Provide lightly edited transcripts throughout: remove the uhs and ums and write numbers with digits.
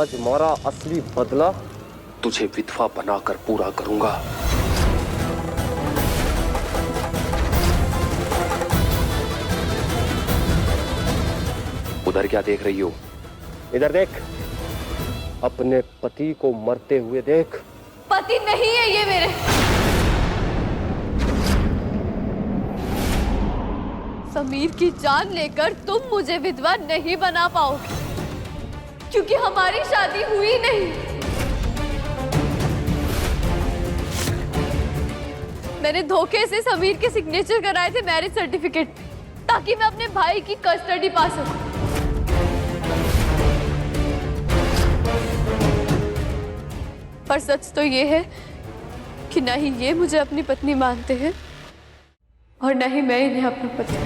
आज मारा असली बदला तुझे विधवा बनाकर पूरा करूंगा। उधर क्या देख रही हो? इधर देख, अपने पति को मरते हुए देख। पति नहीं है ये मेरे। समीर की जान लेकर तुम मुझे विधवा नहीं बना पाओगे, क्योंकि हमारी शादी हुई नहीं। मैंने धोखे से समीर के सिग्नेचर कराए थे मैरिज सर्टिफिकेट, ताकि मैं अपने भाई की कस्टडी पा सकूं। पर सच तो ये है कि न ही ये मुझे अपनी पत्नी मानते हैं और न ही मैं इन्हें अपना पति।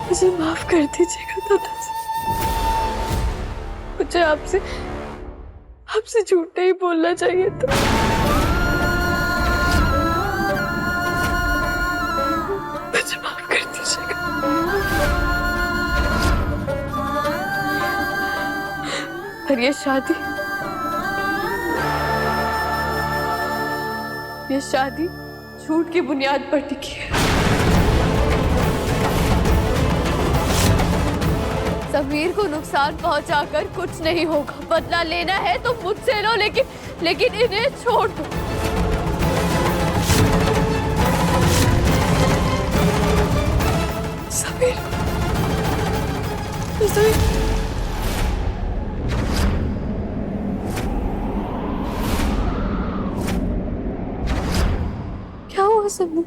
मुझे माफ कर दीजिएगा दादाजी। मुझे आपसे झूठ नहीं बोलना चाहिए था। मुझे माफ कर दीजिएगा। पर ये शादी झूठ की बुनियाद पर टिकी है। समीर को नुकसान पहुंचाकर कुछ नहीं होगा। बदला लेना है तो मुझसे लो, लेकिन इन्हें छोड़ दो। समीर, क्या हुआ समीर?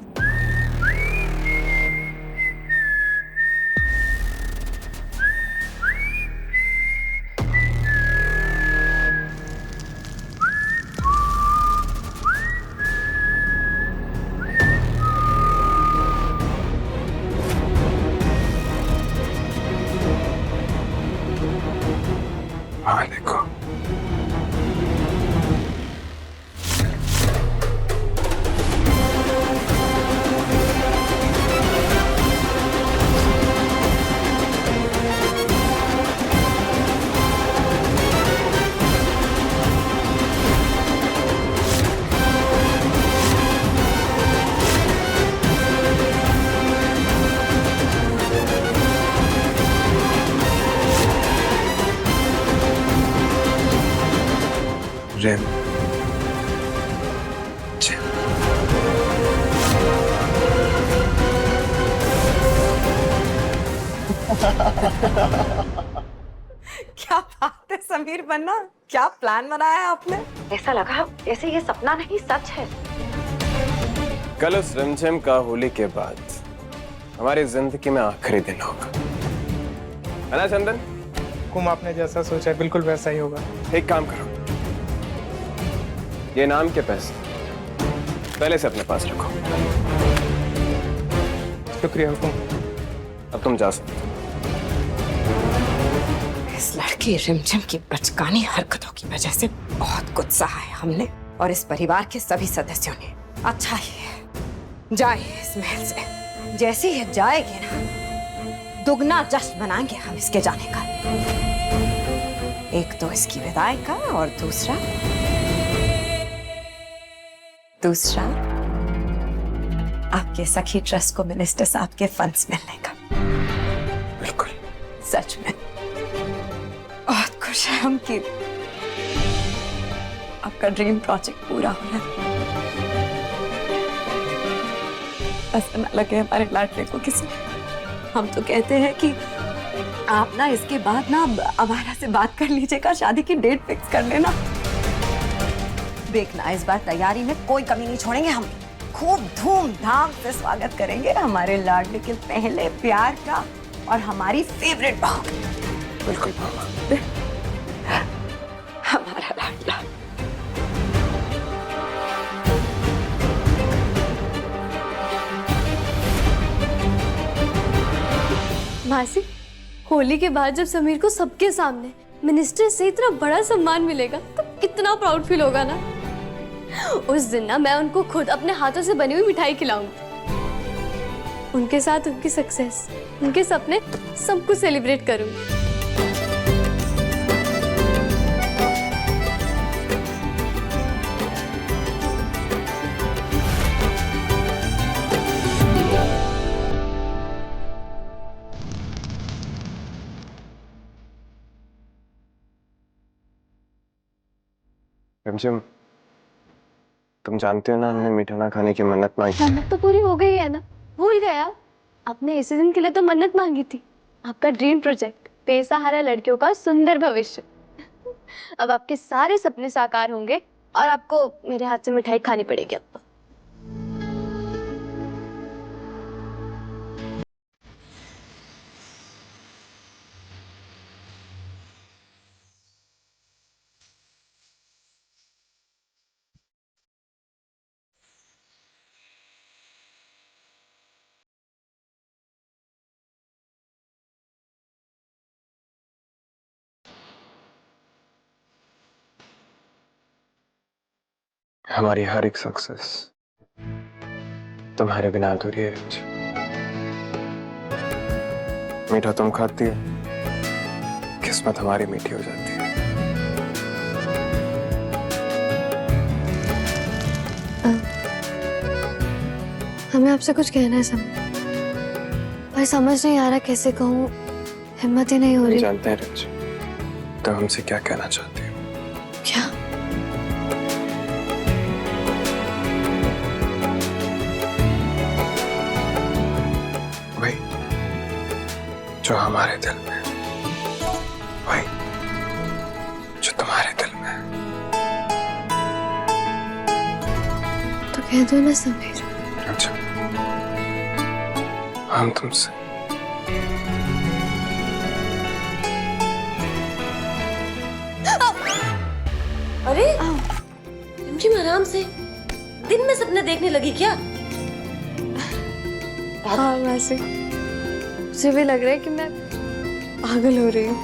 हाँ देखो, रेम क्या बात है समीर बन्ना, क्या प्लान बनाया है आपने? ऐसा लगा जैसे ये सपना नहीं सच है। कल उस रिमझिम का होली के बाद हमारी जिंदगी में आखिरी दिन होगा, है ना चंदन? कुम आपने जैसा सोचा है बिल्कुल वैसा ही होगा। एक काम करो, ये नाम के पैसे पहले से अपने पास रखो। शुक्रिया हुकुम। अब तुम जा सकते हो। इस लड़की रिमझिम की बचकानी हरकतों की वजह से बहुत कुछ सहा है हमने और इस परिवार के सभी सदस्यों ने। अच्छा ही जाए इस महल से। जैसे ही जाएगी ना, दुगना जश्न मनाएंगे हम इसके जाने का। एक तो इसकी विदाई का और दूसरा आपके सखी ट्रस्ट को मिनिस्टर साहब के फंड्स मिलने का। बिल्कुल सच में बहुत खुश है हम कि आपका ड्रीम प्रोजेक्ट पूरा हो रहा है। ऐसा ना लगे हमारे लाडले को किसी। हम तो कहते हैं कि आप ना इसके बाद ना अमारा से बात कर लीजिएगा, शादी की डेट फिक्स कर लेना। देखना इस बार तैयारी में कोई कमी नहीं छोड़ेंगे हम। खूब धूमधाम से स्वागत करेंगे हमारे लाडले के पहले प्यार का और हमारी फेवरेट बहू। बिल्कुल मामा। हमारा लाडला। मासी, होली के बाद जब समीर को सबके सामने मिनिस्टर से इतना बड़ा सम्मान मिलेगा तो कितना प्राउड फील होगा ना। उस दिन ना मैं उनको खुद अपने हाथों से बनी हुई मिठाई खिलाऊंगी। उनके साथ उनकी सक्सेस, उनके सपने, सब कुछ सेलिब्रेट करूंगी। रिमझिम, तुम जानते हो ना हमने मीठा ना खाने की मन्नत मांगी। मन्नत तो पूरी हो गई है ना, भूल गया? आपने इसी दिन के लिए तो मन्नत मांगी थी, आपका ड्रीम प्रोजेक्ट, बेसहारा लड़कियों का सुंदर भविष्य। अब आपके सारे सपने साकार होंगे और आपको मेरे हाथ से मिठाई खानी पड़ेगी अब तो। हमारी हर एक सक्सेस तुम्हारे बिना अधूरी है। मीठा तुम खाती हो, किस्मत हमारी मीठी हो जाती है। हमें आपसे कुछ कहना है समीर, पर समझ नहीं आ रहा कैसे कहूँ, हिम्मत ही नहीं हो रही। जानते हैं रिमझिम, तुम हमसे क्या कहना चाहती हो? क्या? वही जो हमारे दिल में, वही जो तुम्हारे दिल में। तो कह दो ना समीर। अच्छा, हम तुमसे अरे रिमझिम, आराम से, दिन में सपने देखने लगी क्या? हाँ वैसे मुझे भी लग रहा है कि मैं पागल हो रही हूँ।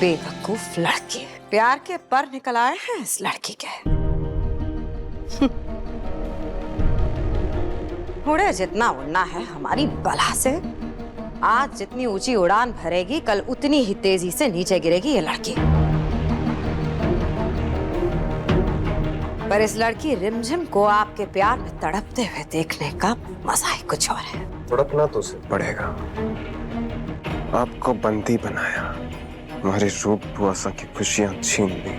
बेवकूफ लड़की, प्यार के पर निकल आए हैं इस लड़की के। उड़े जितना उड़ना है हमारी बला से। आज जितनी ऊंची उड़ान भरेगी, कल उतनी ही तेजी से नीचे गिरेगी ये लड़की। पर इस लड़की रिमझिम को आपके प्यार में तड़पते हुए देखने का मजा ही कुछ और है। तड़पना तो उसे पड़ेगा। आपको बंदी बनाया, हमारी रूप बुआसा की खुशियां छीन ली,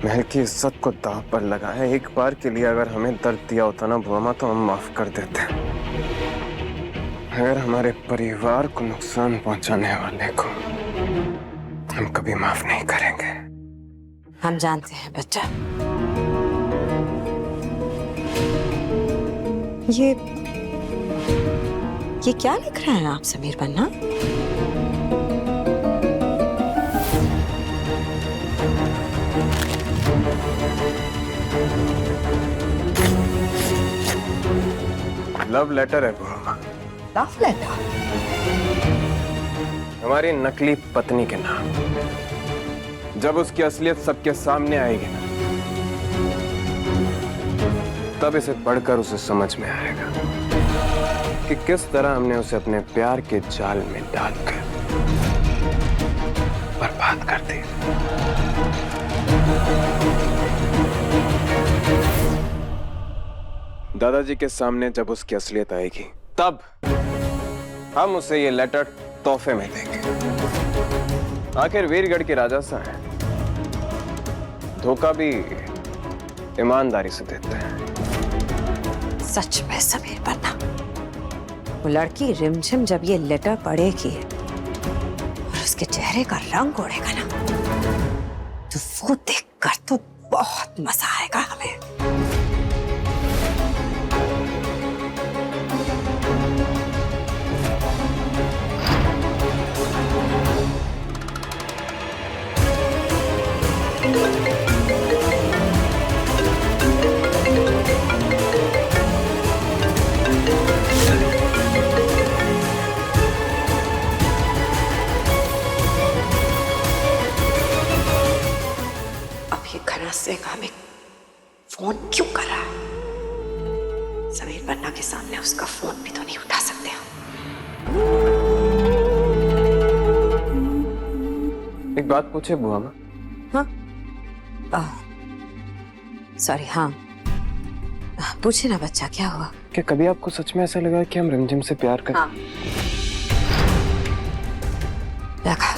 महल की इज्जत को दांव पर लगाया। एक बार के लिए अगर हमें दर्द दिया होता ना बुआ, तो हम माफ कर देते। अगर हमारे परिवार को नुकसान पहुंचाने वाले को हम कभी माफ नहीं करेंगे। हम जानते हैं बच्चा। ये क्या लिख रहे हैं आप समीर बन्ना? लव लेटर है बुआ। Love letter? हमारी नकली पत्नी के नाम। जब उसकी असलियत सबके सामने आएगी ना, तब इसे पढ़कर उसे समझ में आएगा कि किस तरह हमने उसे अपने प्यार के जाल में डालकर बर्बाद कर दी। दादाजी के सामने जब उसकी असलियत आएगी, तब हम उसे ये लेटर तोहफे में देंगे। आखिर वीरगढ़ के राजा सा है, धोखा भी ईमानदारी से देते हैं। सच में समीर बन्ना, वो लड़की रिमझिम जब ये लेटर पढ़ेगी और उसके चेहरे का रंग उड़ेगा ना, तो वो देखकर तो बहुत मजा आएगा हमें। वरना सिंह हमें फोन क्यों कर रहा है? समीर पन्ना के सामने उसका फोन भी तो नहीं उठा सकते हम। एक बात पूछे बुआ माँ? हाँ सॉरी, हाँ पूछे ना बच्चा, क्या हुआ? क्या कभी आपको सच में ऐसा लगा कि हम रिमझिम से प्यार करते? हाँ लगा।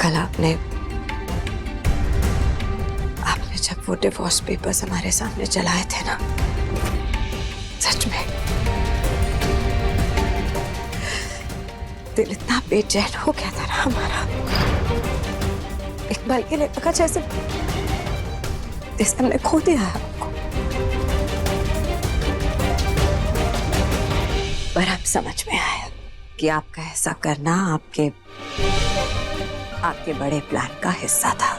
कल आपने जब वो डिवोर्स पेपर्स हमारे सामने चलाए थे ना, सच में दिल इतना बेचैन हो गया था ना हमारा। एक पल के लिए लगा जैसे हमने खो दिया है आपको। पर अब समझ में आया कि आपका ऐसा करना आपके बड़े प्लान का हिस्सा था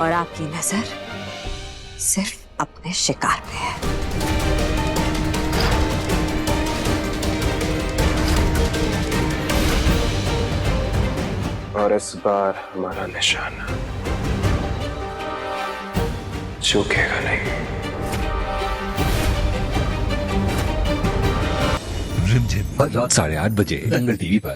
और आपकी नजर सिर्फ अपने शिकार पे है। और इस बार हमारा निशाना चूकेगा नहीं। रिमझिम रात 8:30 बजे दंगल टीवी पर।